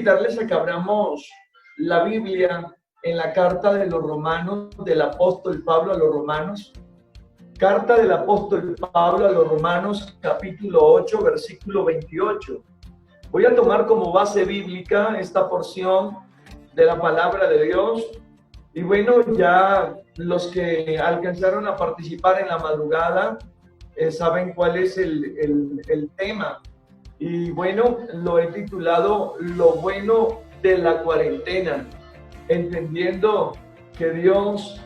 invitarles a que abramos la Biblia en la carta de los Romanos, del apóstol Pablo a los Romanos. Carta del apóstol Pablo a los Romanos, capítulo 8, versículo 28. Voy a tomar como base bíblica esta porción de la palabra de Dios. Y bueno, ya los que alcanzaron a participar en la madrugada saben cuál es el tema. Y bueno, lo he titulado Lo bueno de la cuarentena, entendiendo que Dios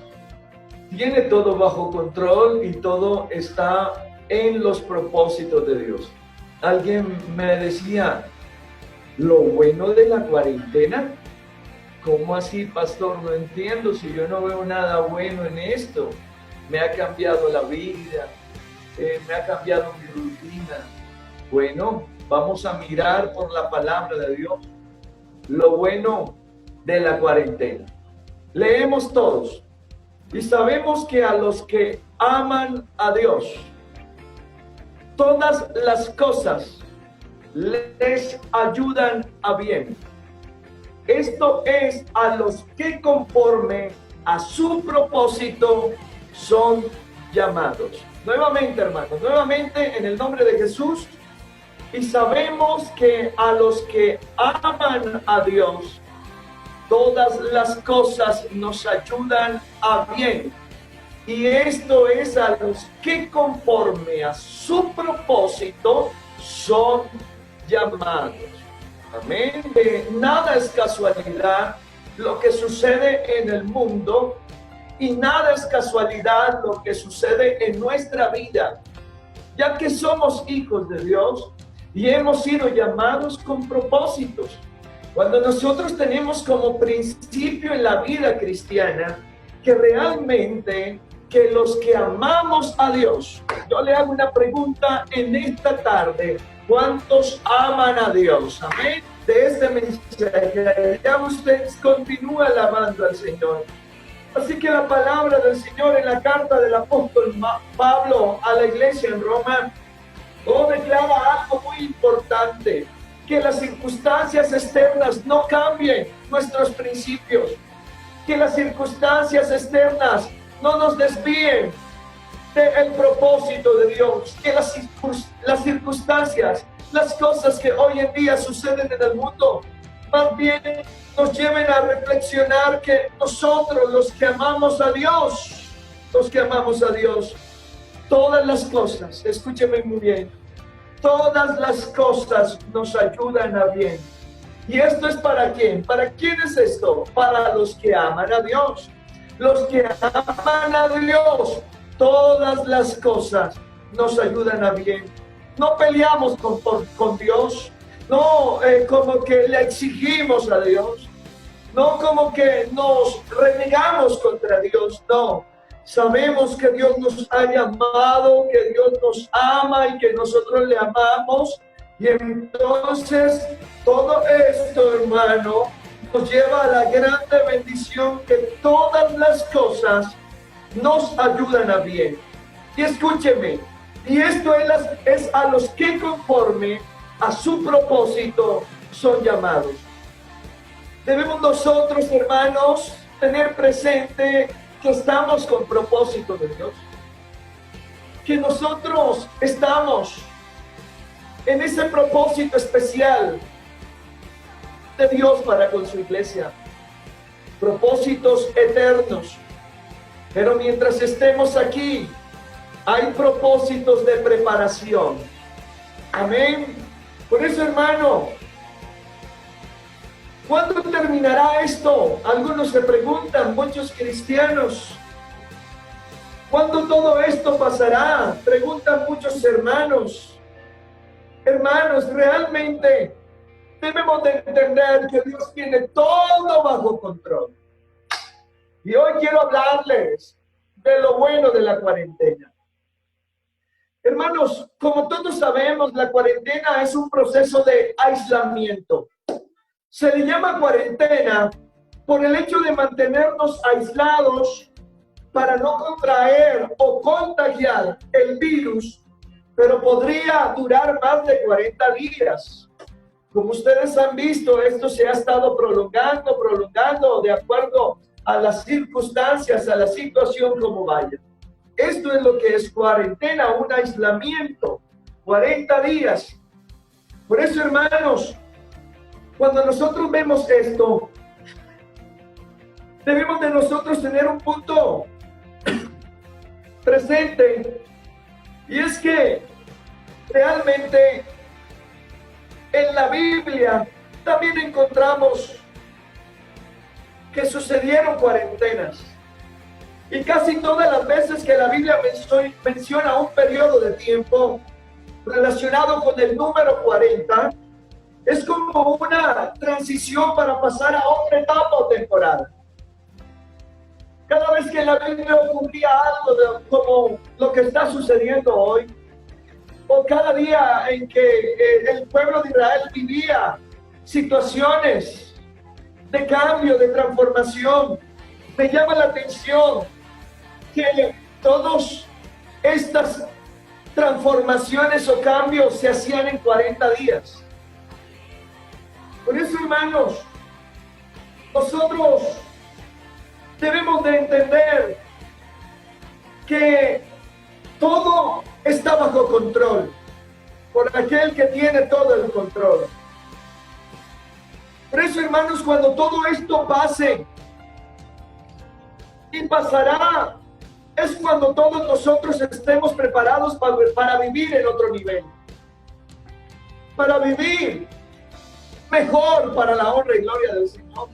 tiene todo bajo control y todo está en los propósitos de Dios. Alguien me decía, ¿lo bueno de la cuarentena? ¿Cómo así, pastor? No entiendo, si yo no veo nada bueno en esto. Me ha cambiado la vida, me ha cambiado mi rutina. Bueno, vamos a mirar por la palabra de Dios lo bueno de la cuarentena. Leemos todos y sabemos que a los que aman a Dios, todas las cosas les ayudan a bien. Esto es a los que conforme a su propósito son llamados. Nuevamente, hermanos, nuevamente en el nombre de Jesús. Y sabemos que a los que aman a Dios, todas las cosas nos ayudan a bien. Y esto es a los que conforme a su propósito son llamados. Amén. Nada es casualidad lo que sucede en el mundo y nada es casualidad lo que sucede en nuestra vida, ya que somos hijos de Dios y hemos sido llamados con propósitos. Cuando nosotros tenemos como principio en la vida cristiana que realmente que los que amamos a Dios, yo le hago una pregunta en esta tarde: ¿cuántos aman a Dios? Amén. De este mensaje ya usted continúa alabando al Señor. Así que la palabra del Señor en la carta del apóstol Pablo a la iglesia en Roma declara algo muy importante: que las circunstancias externas no cambien nuestros principios, que las circunstancias externas no nos desvíen del propósito de Dios, que las circunstancias, las cosas que hoy en día suceden en el mundo, más bien nos lleven a reflexionar que nosotros, los que amamos a Dios, todas las cosas, escúcheme muy bien, todas las cosas nos ayudan a bien. ¿Y esto es para quién? ¿Para quién es esto? Para los que aman a Dios. Los que aman a Dios, todas las cosas nos ayudan a bien. No peleamos con Dios, no como que le exigimos a Dios, no como que nos renegamos contra Dios, no. Sabemos que Dios nos ha llamado, que Dios nos ama y que nosotros le amamos. Y entonces todo esto, hermano, nos lleva a la grande bendición que todas las cosas nos ayudan a bien. Y escúcheme, y esto es a los que conforme a su propósito son llamados. Debemos nosotros, hermanos, tener presente que estamos con propósito de Dios, que nosotros estamos en ese propósito especial de Dios para con su iglesia, propósitos eternos. Pero mientras estemos aquí, hay propósitos de preparación. Amén. Por eso, hermano, ¿cuándo terminará esto? Algunos se preguntan, muchos cristianos. ¿Cuándo todo esto pasará? Preguntan muchos hermanos. Hermanos, realmente debemos de entender que Dios tiene todo bajo control. Y hoy quiero hablarles de lo bueno de la cuarentena. Hermanos, como todos sabemos, la cuarentena es un proceso de aislamiento. Se le llama cuarentena por el hecho de mantenernos aislados para no contraer o contagiar el virus, pero podría durar más de 40 días. Como ustedes han visto, esto se ha estado prolongando de acuerdo a las circunstancias, a la situación como vaya. Esto es lo que es cuarentena, un aislamiento, 40 días. Por eso, hermanos, cuando nosotros vemos esto, debemos de nosotros tener un punto presente, y es que realmente en la Biblia también encontramos que sucedieron cuarentenas. Y casi todas las veces que la Biblia menciona un periodo de tiempo relacionado con el número 40, es como una transición para pasar a otra etapa o temporada. Cada vez que en la Biblia ocurría algo como lo que está sucediendo hoy, o cada día en que el pueblo de Israel vivía situaciones de cambio, de transformación, me llama la atención que todas estas transformaciones o cambios se hacían en 40 días. Por eso, hermanos, nosotros debemos de entender que todo está bajo control por aquel que tiene todo el control. Por eso, hermanos, cuando todo esto pase y pasará, es cuando todos nosotros estemos preparados para vivir en otro nivel, para vivir mejor para la honra y gloria del Señor,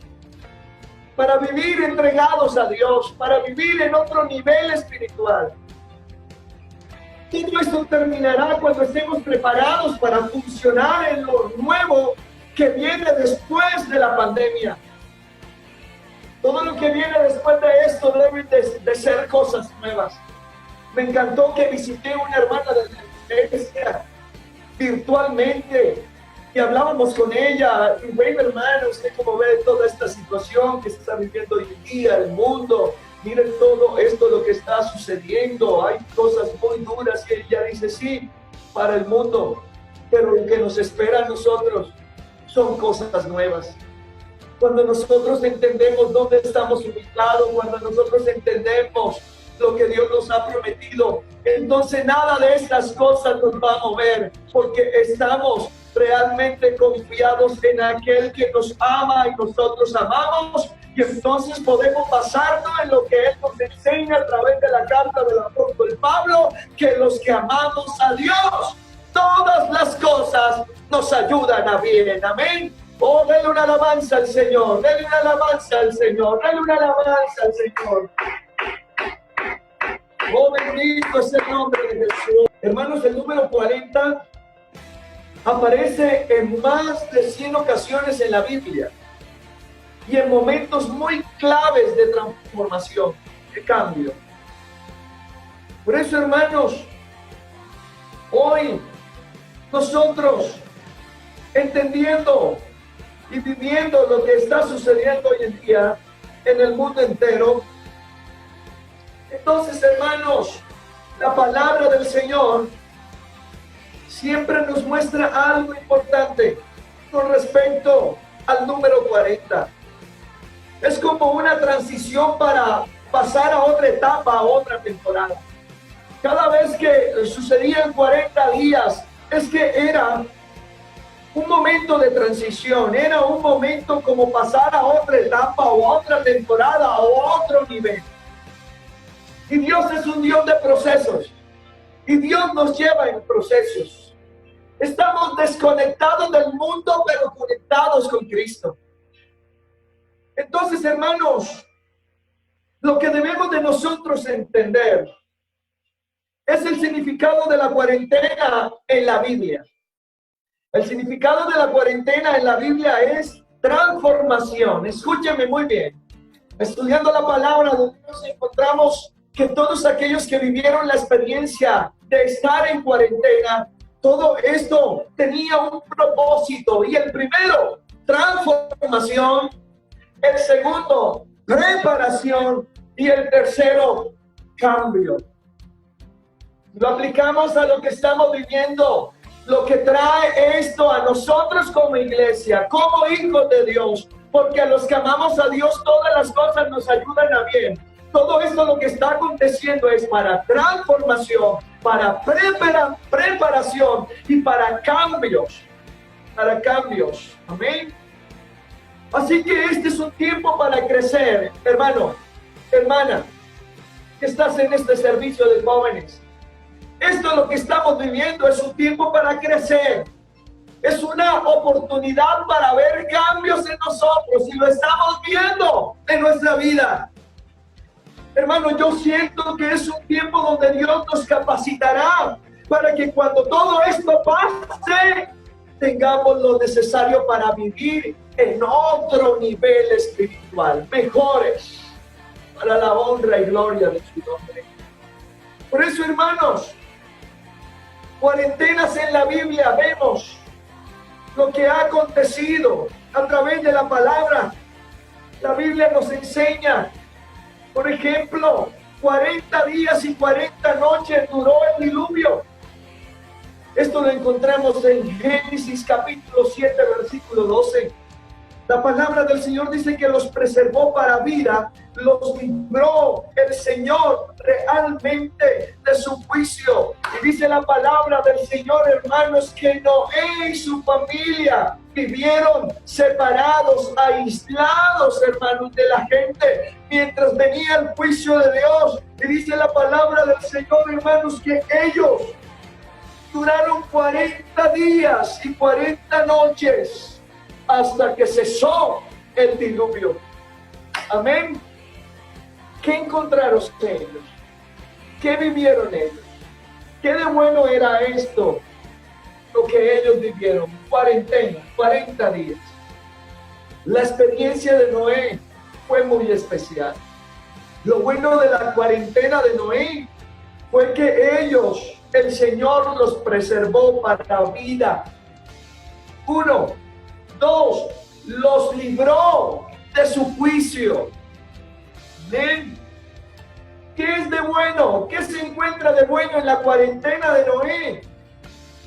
para vivir entregados a Dios, para vivir en otro nivel espiritual. Todo esto terminará cuando estemos preparados para funcionar en lo nuevo que viene después de la pandemia. Todo lo que viene después de esto debe de ser cosas nuevas. Me encantó que visité una hermana de la iglesia virtualmente y hablábamos con ella. Y bueno, hermano, usted cómo ve toda esta situación que se está viviendo hoy en día, el mundo. Miren todo esto, lo que está sucediendo. Hay cosas muy duras y ella dice, sí, para el mundo, pero lo que nos espera a nosotros son cosas nuevas. Cuando nosotros entendemos dónde estamos ubicados, cuando nosotros entendemos lo que Dios nos ha prometido, entonces nada de estas cosas nos va a mover, porque estamos realmente confiados en aquel que nos ama y nosotros amamos, y entonces podemos basarnos en lo que Él nos enseña a través de la carta del apóstol Pablo, que los que amamos a Dios, todas las cosas nos ayudan a bien. Amén. Oh, denle una alabanza al Señor, denle una alabanza al Señor, denle una alabanza al Señor. Oh, bendito es el nombre de Jesús. Hermanos, el número 40 aparece en más de 100 ocasiones en la Biblia y en momentos muy claves de transformación, de cambio. Por eso, hermanos, hoy nosotros, entendiendo y viviendo lo que está sucediendo hoy en día en el mundo entero, entonces, hermanos, la palabra del Señor siempre nos muestra algo importante con respecto al número 40. Es como una transición para pasar a otra etapa, a otra temporada. Cada vez que sucedían 40 días, es que era un momento de transición, era un momento como pasar a otra etapa o a otra temporada o a otro nivel. Y Dios es un Dios de procesos, y Dios nos lleva en procesos. Estamos desconectados del mundo, pero conectados con Cristo. Entonces, hermanos, lo que debemos de nosotros entender es el significado de la cuarentena en la Biblia. El significado de la cuarentena en la Biblia es transformación. Escúcheme muy bien. Estudiando la palabra de Dios encontramos que todos aquellos que vivieron la experiencia de estar en cuarentena, todo esto tenía un propósito. Y el primero, transformación. El segundo, preparación. Y el tercero, cambio. Lo aplicamos a lo que estamos viviendo lo que trae esto a nosotros como iglesia, como hijos de Dios, porque a los que amamos a Dios todas las cosas nos ayudan a bien. Todo esto lo que está aconteciendo es para transformación, para preparación y para cambios. Para cambios. Amén. Así que este es un tiempo para crecer, hermano, hermana, que estás en este servicio de jóvenes. Esto es lo que estamos viviendo, es un tiempo para crecer. Es una oportunidad para ver cambios en nosotros y lo estamos viendo en nuestra vida. Hermano, yo siento que es un tiempo donde Dios nos capacitará para que cuando todo esto pase, tengamos lo necesario para vivir en otro nivel espiritual, mejores, para la honra y gloria de su nombre. Por eso, hermanos, cuarentenas en la Biblia, vemos lo que ha acontecido a través de la palabra. La Biblia nos enseña, por ejemplo, 40 días y 40 noches duró el diluvio. Esto lo encontramos en Génesis capítulo 7, versículo 12. La palabra del Señor dice que los preservó para vida, los libró el Señor realmente de su juicio. Y dice la palabra del Señor, hermanos, que Noé y su familia vivieron separados, aislados, hermanos, de la gente, mientras venía el juicio de Dios. Y dice la palabra del Señor, hermanos, que ellos duraron 40 días y 40 noches hasta que cesó el diluvio. Amén. ¿Qué encontraron ellos? ¿Qué vivieron ellos? ¿Qué de bueno era esto? Lo que ellos vivieron, cuarentena, 40 días. La experiencia de Noé fue muy especial. Lo bueno de la cuarentena de Noé fue que ellos, el Señor los preservó para vida. 1. 2, los libró de su juicio. ¿Ven? ¿Qué es de bueno? ¿Qué se encuentra de bueno en la cuarentena de Noé?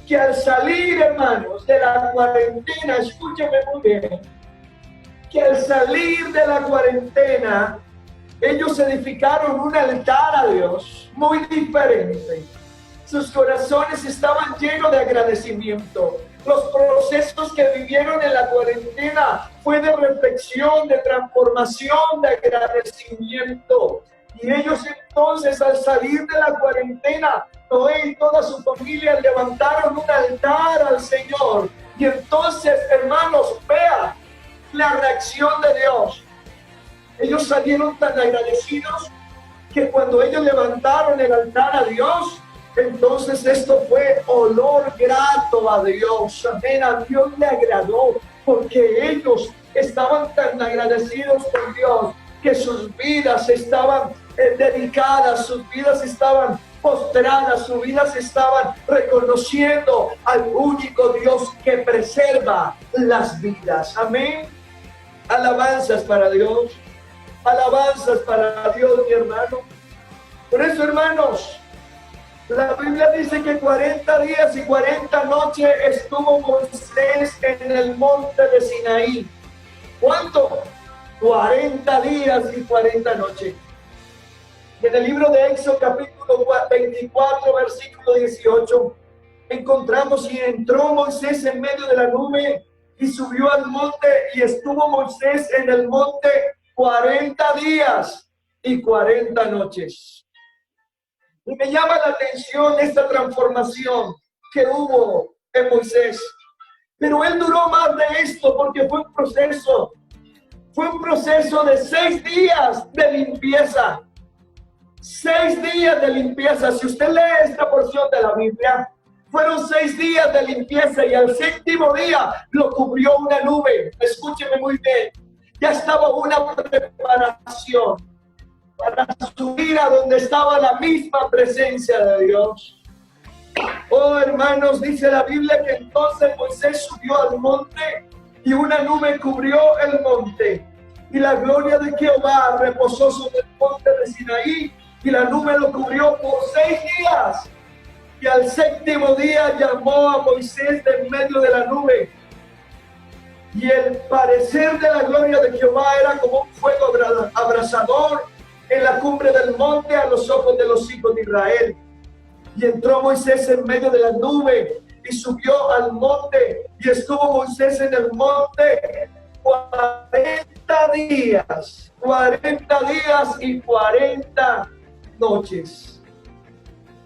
Que al salir, hermanos, de la cuarentena, escúcheme muy bien, que al salir de la cuarentena, ellos edificaron un altar a Dios muy diferente. Sus corazones estaban llenos de agradecimiento. Los procesos que vivieron en la cuarentena fue de reflexión, de transformación, de agradecimiento. Y ellos entonces, al salir de la cuarentena, Noé y toda su familia levantaron un altar al Señor. Y entonces, hermanos, vean la reacción de Dios. Ellos salieron tan agradecidos que cuando ellos levantaron el altar a Dios, entonces esto fue olor grato a Dios. Amén. A Dios le agradó porque ellos estaban tan agradecidos con Dios que sus vidas estaban dedicadas, sus vidas estaban postradas, sus vidas estaban reconociendo al único Dios que preserva las vidas. Amén. Alabanzas para Dios. Alabanzas para Dios, mi hermano. Por eso, hermanos, la Biblia dice que 40 días y 40 noches estuvo Moisés en el monte de Sinaí. ¿Cuánto? 40 días y 40 noches. En el libro de Éxodo capítulo 24, versículo 18, encontramos y entró Moisés en medio de la nube y subió al monte y estuvo Moisés en el monte 40 días y 40 noches. Y me llama la atención esta transformación que hubo en Moisés. Pero él duró más de esto porque fue un proceso. Fue un proceso de 6 días de limpieza. 6 días de limpieza. Si usted lee esta porción de la Biblia, fueron 6 días de limpieza y al 7º día lo cubrió una nube. Escúcheme muy bien. Ya estaba una preparación para subir a donde estaba la misma presencia de Dios. Oh, hermanos, dice la Biblia que entonces Moisés subió al monte y una nube cubrió el monte. Y la gloria de Jehová reposó sobre el monte de Sinaí y la nube lo cubrió por 6 días. Y al séptimo día llamó a Moisés de en medio de la nube. Y el parecer de la gloria de Jehová era como un fuego abrasador en la cumbre del monte a los ojos de los hijos de Israel. Y entró Moisés en medio de la nube y subió al monte. Y estuvo Moisés en el monte 40 días y 40 noches.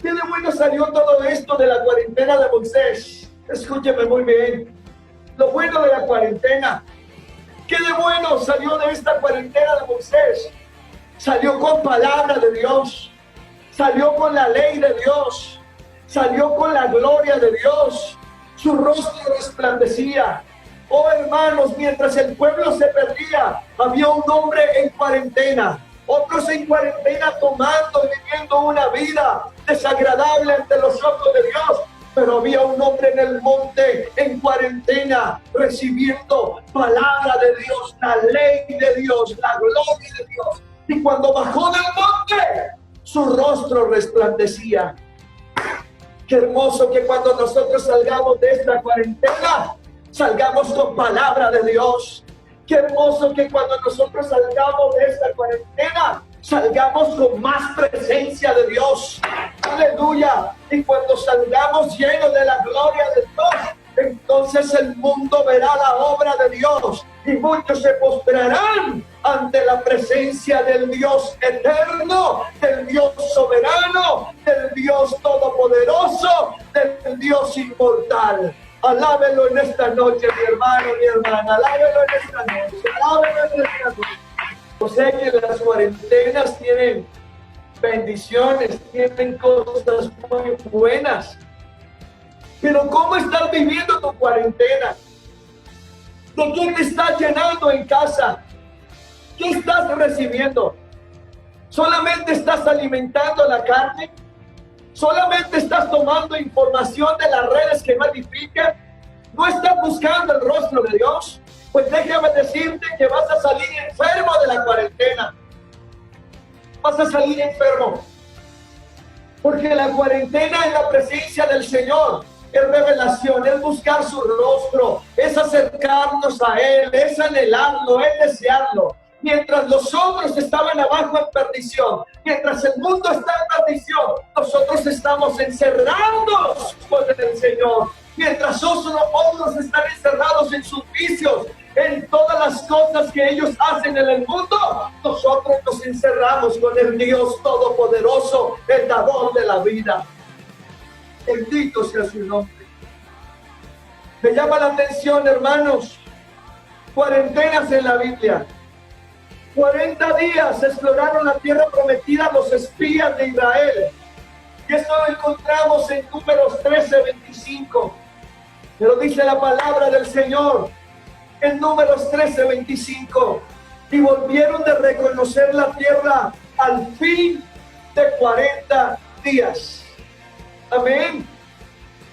¿Qué de bueno salió todo esto de la cuarentena de Moisés? Escúcheme muy bien. Lo bueno de la cuarentena. ¿Qué de bueno salió de esta cuarentena de Moisés? Salió con palabra de Dios. Salió con la ley de Dios. Salió con la gloria de Dios. Su rostro resplandecía. Oh hermanos, mientras el pueblo se perdía, había un hombre en cuarentena. Otros en cuarentena tomando y viviendo una vida desagradable ante los ojos de Dios. Pero había un hombre en el monte en cuarentena recibiendo palabra de Dios, la ley de Dios, la gloria de Dios. Y cuando bajó del monte, su rostro resplandecía. Qué hermoso que cuando nosotros salgamos de esta cuarentena, salgamos con palabra de Dios. Qué hermoso que cuando nosotros salgamos de esta cuarentena, salgamos con más presencia de Dios. Aleluya. Y cuando salgamos llenos de la gloria de Dios, entonces el mundo verá la obra de Dios y muchos se postrarán ante la presencia del Dios eterno, del Dios soberano, del Dios todopoderoso, del Dios inmortal. Alábelo en esta noche, mi hermano, mi hermana. Alábelo en esta noche. Alábelo en esta noche. O sea que las cuarentenas tienen bendiciones, tienen cosas muy buenas. Pero ¿cómo estás viviendo tu cuarentena? ¿De qué te estás llenando en casa? ¿Qué estás recibiendo? ¿Solamente estás alimentando la carne? ¿Solamente estás tomando información de las redes que no edifican? ¿No estás buscando el rostro de Dios? Pues déjame decirte que vas a salir enfermo de la cuarentena. Vas a salir enfermo. Porque la cuarentena es la presencia del Señor. Es revelación, es buscar su rostro, es acercarnos a Él, es anhelarlo, es desearlo. Mientras los otros estaban abajo en perdición, mientras el mundo está en perdición, nosotros estamos encerrados con el Señor. Mientras otros están encerrados en sus vicios, en todas las cosas que ellos hacen en el mundo, nosotros nos encerramos con el Dios Todopoderoso, el dador de la vida. Bendito sea su nombre. Me llama la atención, hermanos, cuarentenas en la Biblia. 40 días exploraron la tierra prometida los espías de Israel. Y esto lo encontramos en Números 13:25. Pero dice la palabra del Señor en Números 13:25. Y volvieron de reconocer la tierra al fin de 40 días. Amén.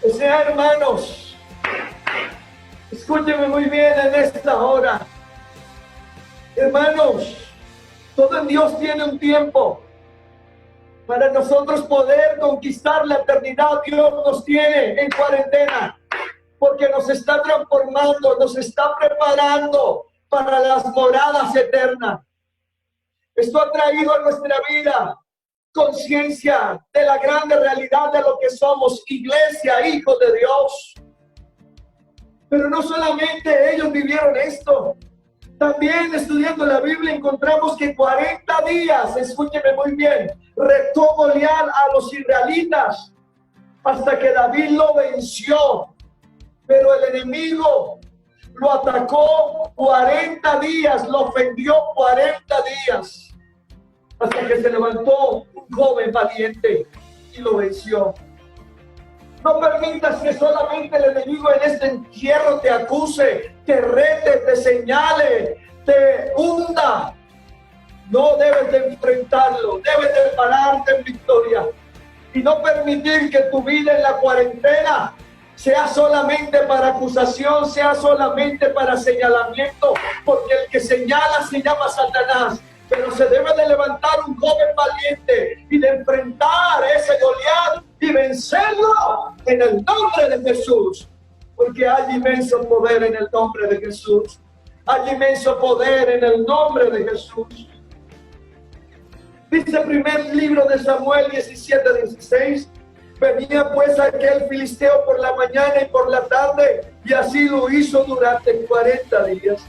O sea, hermanos, escúchenme muy bien en esta hora. Hermanos, todo en Dios tiene un tiempo. Para nosotros poder conquistar la eternidad, Dios nos tiene en cuarentena. Porque nos está transformando, nos está preparando para las moradas eternas. Esto ha traído a nuestra vida conciencia de la grande realidad de lo que somos, iglesia, hijos de Dios. Pero no solamente ellos vivieron esto. También estudiando la Biblia encontramos que 40 días, escúcheme muy bien, retó Goliat a los israelitas hasta que David lo venció. Pero el enemigo lo atacó 40 días, lo ofendió 40 días, hasta que se levantó un joven valiente y lo venció. No permitas que solamente el enemigo en este entierro te acuse, te rete, te señale, te hunda. No debes de enfrentarlo, debes de pararte en victoria y no permitir que tu vida en la cuarentena sea solamente para acusación, sea solamente para señalamiento, porque el que señala se llama Satanás. Pero se debe de levantar un joven valiente y de enfrentar a ese Goliat y vencerlo en el nombre de Jesús, porque hay inmenso poder en el nombre de Jesús. Hay inmenso poder en el nombre de Jesús. Dice el primer libro de Samuel 17:16. Venía pues aquel filisteo por la mañana y por la tarde, y así lo hizo durante 40 días.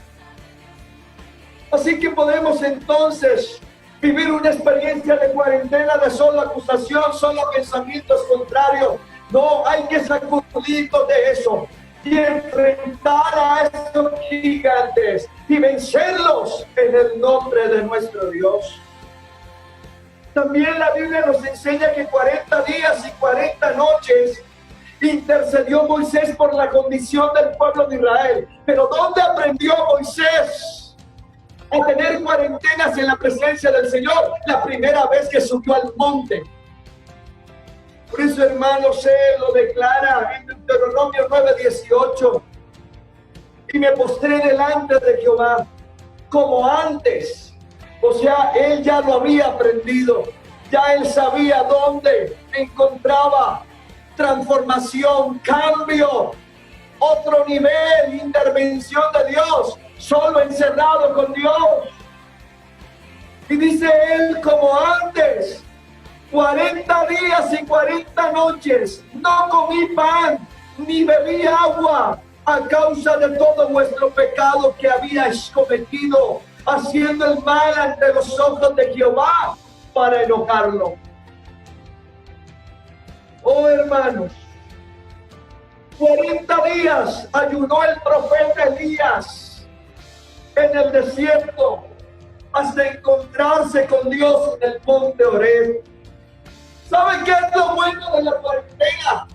Así que podemos entonces vivir una experiencia de cuarentena, de solo acusación, solo pensamientos contrarios. No, hay que sacudirnos de eso y enfrentar a esos gigantes y vencerlos en el nombre de nuestro Dios. También la Biblia nos enseña que 40 días y 40 noches intercedió Moisés por la condición del pueblo de Israel. Pero ¿dónde aprendió Moisés a tener cuarentenas en la presencia del Señor? La primera vez que subió al monte. Por eso, hermanos, se lo declara en Deuteronomio 9:18. Y me postré delante de Jehová como antes. O sea, él ya lo había aprendido. Ya él sabía dónde encontraba transformación, cambio, otro nivel, intervención de Dios, solo encerrado con Dios. Y dice él, como antes, 40 días y 40 noches, no comí pan, ni bebí agua, a causa de todo vuestro pecado que habíais cometido, haciendo el mal ante los ojos de Jehová, para enojarlo. Oh, hermanos, 40 días ayunó el profeta Elías en el desierto hasta encontrarse con Dios en el monte Horeb. ¿Saben qué es lo bueno de la cuarentena?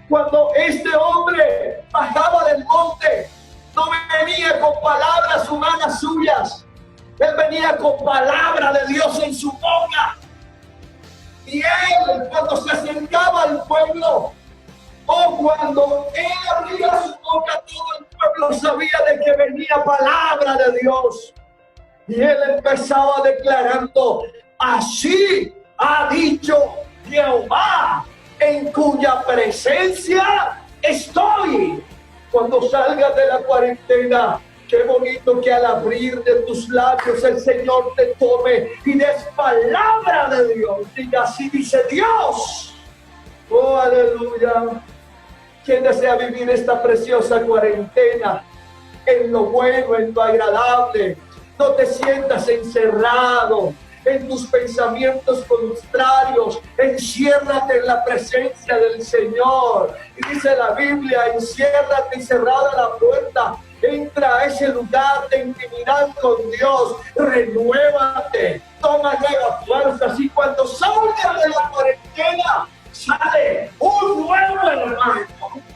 Cuando este hombre bajaba del monte, no venía con palabras humanas suyas. Él venía con palabra de Dios en su boca. Y él, cuando se acercaba al pueblo, o cuando él abría su boca, todo el pueblo sabía de que venía palabra de Dios. Y él empezaba declarando: así ha dicho Jehová, en cuya presencia estoy. Cuando salgas de la cuarentena, qué bonito que al abrir de tus labios el Señor te tome y des palabra de Dios. Diga: así dice Dios. Oh, aleluya. ¿Quién desea vivir esta preciosa cuarentena en lo bueno, en lo agradable? No te sientas encerrado en tus pensamientos contrarios. Enciérrate en la presencia del Señor. Y dice la Biblia: enciérrate y cerrada la puerta. Entra a ese lugar de intimidad con Dios. Renuévate. Toma nuevas fuerzas. Y cuando salgas de la cuarentena, sale un nuevo hermano,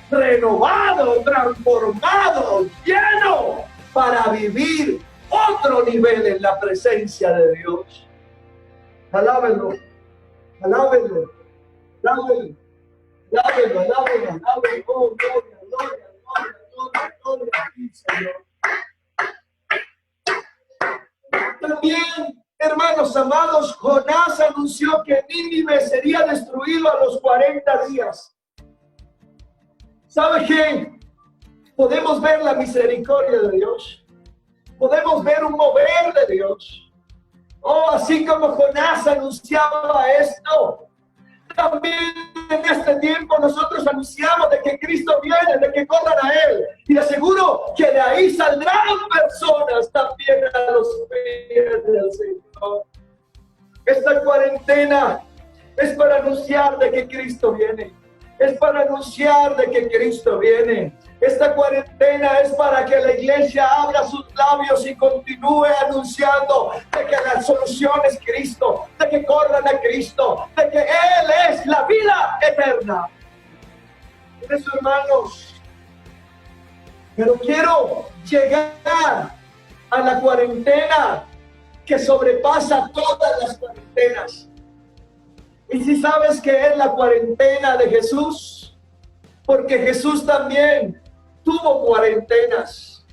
renovado, transformado, lleno, para vivir otro nivel en la presencia de Dios. Alábenlo, alábenlo, alábenlo, alábenlo, alábenlo, alábenlo. Oh, gloria, gloria, gloria, gloria a ti, Señor. También, hermanos amados, Jonás anunció que Nínive sería destruido a los 40 días. ¿Sabe qué? Podemos ver la misericordia de Dios. Podemos ver un mover de Dios. Oh, así como Jonás anunciaba esto, también en este tiempo nosotros anunciamos de que Cristo viene, de que corran a Él. Y le aseguro que de ahí saldrán personas también a los pies del Señor. Esta cuarentena es para anunciar de que Cristo viene. Es para anunciar de que Cristo viene. Esta cuarentena es para que la iglesia abra sus labios y continúe anunciando de que la solución es Cristo, de que corran a Cristo, de que Él es la vida eterna. Por eso, hermanos, pero quiero llegar a la cuarentena que sobrepasa todas las cuarentenas. Y si sabes que es la cuarentena de Jesús, porque Jesús también tuvo cuarentenas.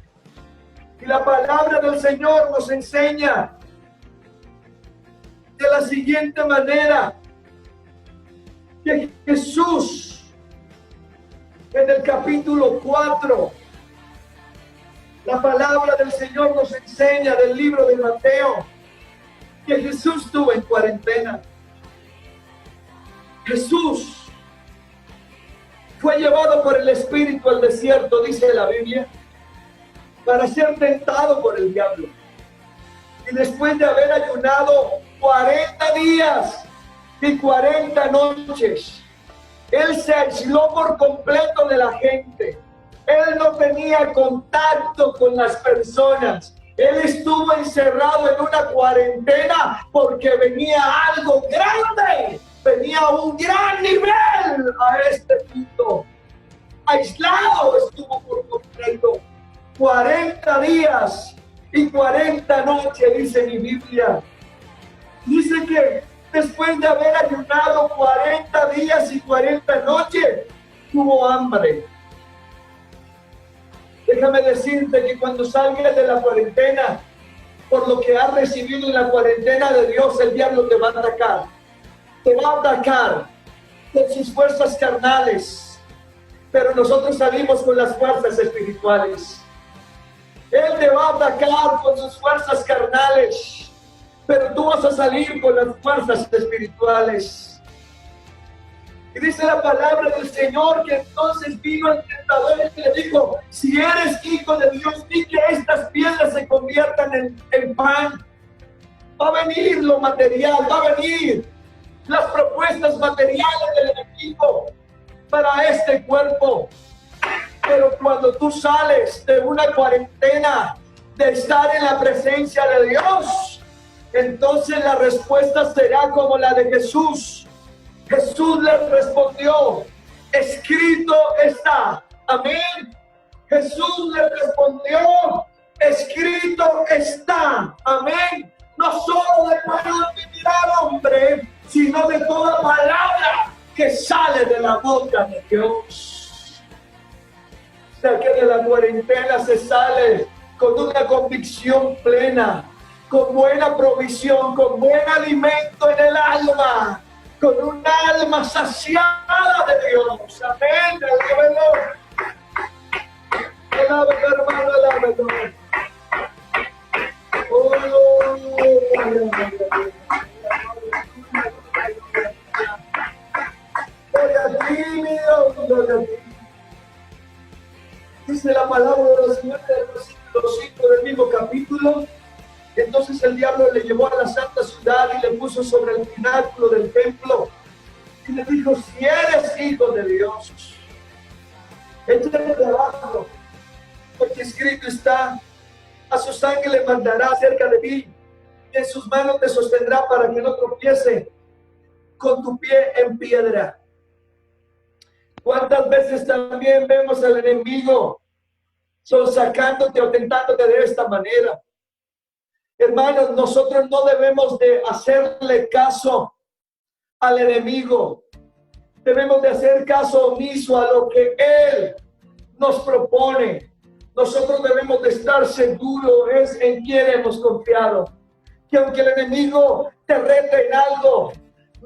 Y la palabra del Señor nos enseña de la siguiente manera, que Jesús En el capítulo 4, la palabra del Señor nos enseña del libro de Mateo que Jesús estuvo en cuarentena. Jesús fue llevado por el Espíritu al desierto, dice la Biblia, para ser tentado por el diablo. Y después de haber ayunado 40 días y 40 noches, Él se aisló por completo de la gente. Él no tenía contacto con las personas. Él estuvo encerrado en una cuarentena porque venía algo grande. Venía un gran nivel a este punto. Aislado estuvo por completo. 40 días y 40 noches, dice mi Biblia. Dice que después de haber ayunado 40 días y 40 noches, tuvo hambre. Déjame decirte que cuando salgas de la cuarentena, por lo que has recibido en la cuarentena de Dios, el diablo te va a atacar. Te va a atacar con sus fuerzas carnales, pero nosotros salimos con las fuerzas espirituales. Él te va a atacar con sus fuerzas carnales, pero tú vas a salir con las fuerzas espirituales. Y dice la palabra del Señor que entonces vino el tentador y le dijo: si eres hijo de Dios, di que estas piedras se conviertan en pan. Va a venir lo material, va a venir las propuestas materiales del enemigo para este cuerpo. Pero cuando tú sales de una cuarentena, de estar en la presencia de Dios, entonces la respuesta será como la de Jesús. Jesús le respondió: escrito está. Amén. Jesús le respondió: escrito está. Amén. No solo de pan vivirá el hombre, sino de toda palabra que sale de la boca de Dios. O sea que de la cuarentena se sale con una convicción plena, con buena provisión, con buen alimento en el alma, con un alma saciada de Dios. Amén. Alábelo. Alábelo, hermano, alábelo. Oh, gloria a ti, mi Dios, gloria a ti. Dice la palabra de los Señor del versículo 5 del mismo capítulo. Entonces el diablo le llevó a la santa ciudad y le puso sobre el pináculo del templo y le dijo: si eres hijo de Dios, échate abajo, porque escrito está: a sus ángeles mandará cerca de ti, y en sus manos te sostendrá para que no tropiece con tu pie en piedra. ¿Cuántas veces también vemos al enemigo sonsacándote o tentándote de esta manera? Hermanos, nosotros no debemos de hacerle caso al enemigo. Debemos de hacer caso omiso a lo que él nos propone. Nosotros debemos de estar seguros en quién hemos confiado. Que aunque el enemigo te rete en algo,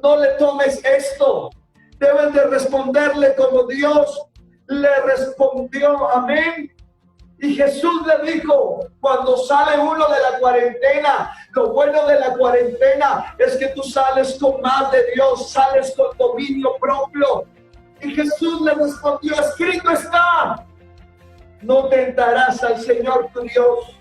no le tomes esto. Debes de responderle como Dios le respondió. Amén. Y Jesús le dijo: cuando sale uno de la cuarentena, lo bueno de la cuarentena es que tú sales con más de Dios, sales con dominio propio. Y Jesús le respondió: escrito está, no tentarás al Señor tu Dios.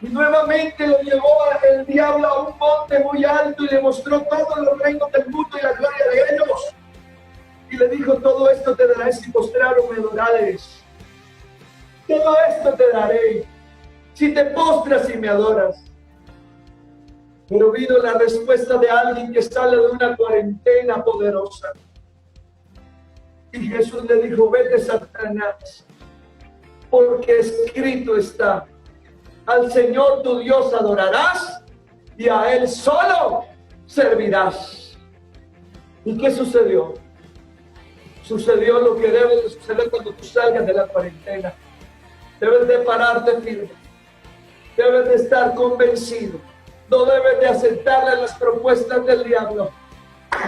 Y nuevamente lo llevó el diablo a un monte muy alto y le mostró todos los reinos del mundo y la gloria de ellos. Y le dijo: todo esto te daré si postrado me adorares. Todo esto te daré si te postras y me adoras. Pero vino la respuesta de alguien que sale de una cuarentena poderosa. Y Jesús le dijo: vete, Satanás, porque escrito está: al Señor tu Dios adorarás y a Él solo servirás. ¿Y qué sucedió? Sucedió lo que debe de suceder cuando tú salgas de la cuarentena. Debes de pararte firme. Debes de estar convencido. No debes de aceptarle las propuestas del diablo.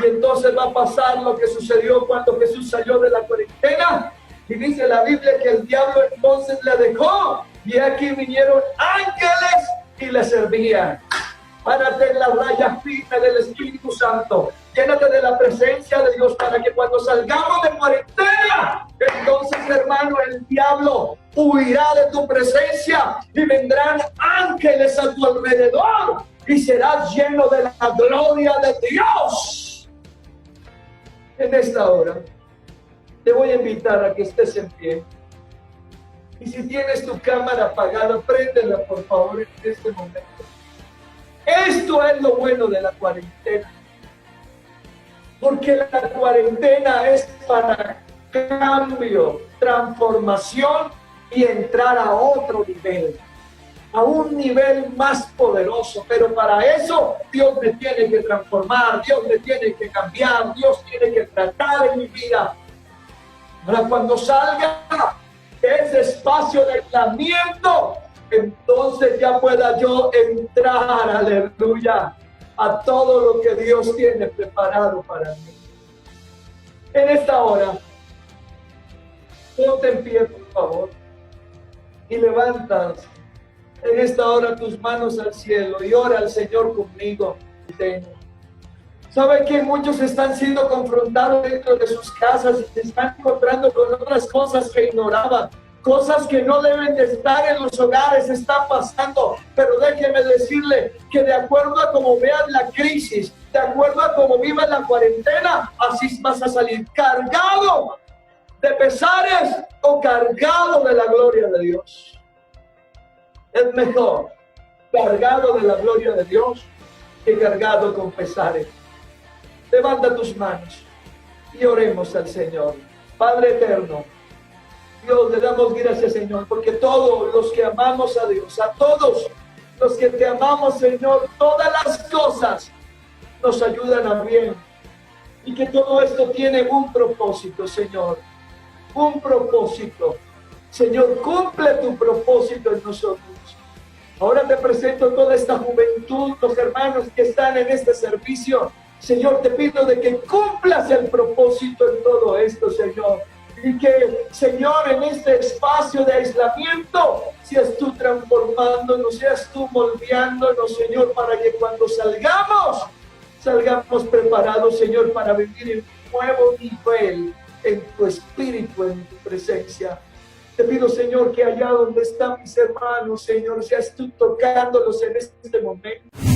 Y entonces va a pasar lo que sucedió cuando Jesús salió de la cuarentena. Y dice la Biblia que el diablo entonces le dejó. Y aquí vinieron ángeles y le servían. Párate en la raya firme del Espíritu Santo. Llénate de la presencia de Dios para que cuando salgamos de cuarentena, entonces, hermano, el diablo huirá de tu presencia y vendrán ángeles a tu alrededor y serás lleno de la gloria de Dios. En esta hora, te voy a invitar a que estés en pie. Y si tienes tu cámara apagada, préndela, por favor, en este momento. Esto es lo bueno de la cuarentena. Porque la cuarentena es para cambio, transformación y entrar a otro nivel. A un nivel más poderoso. Pero para eso Dios me tiene que transformar, Dios me tiene que cambiar, Dios tiene que tratar en mi vida. Ahora cuando salga de ese espacio de aislamiento, entonces ya pueda yo entrar, aleluya, a todo lo que Dios tiene preparado para mí. En esta hora, ponte en pie, por favor, y levantas en esta hora tus manos al cielo y ora al Señor conmigo. ¿Sabe que muchos están siendo confrontados dentro de sus casas y se están encontrando con otras cosas que ignoraban? Cosas que no deben de estar en los hogares están pasando, pero déjeme decirle que de acuerdo a cómo vean la crisis, de acuerdo a cómo viva la cuarentena, así vas a salir cargado de pesares o cargado de la gloria de Dios. Es mejor cargado de la gloria de Dios que cargado con pesares. Levanta tus manos y oremos al Señor. Padre eterno, Dios, le damos gracias, Señor, porque todos los que amamos a Dios, a todos los que te amamos, Señor, todas las cosas nos ayudan a bien. Y que todo esto tiene un propósito, Señor. Un propósito. Señor, cumple tu propósito en nosotros. Ahora te presento toda esta juventud, los hermanos que están en este servicio. Señor, te pido de que cumplas el propósito en todo esto, Señor. Y que, Señor, en este espacio de aislamiento, seas tú transformándonos, seas tú moldeándonos, Señor, para que cuando salgamos preparados, Señor, para vivir en un nuevo nivel en tu espíritu, en tu presencia. Te pido, Señor, que allá donde están mis hermanos, Señor, seas tú tocándolos en este momento.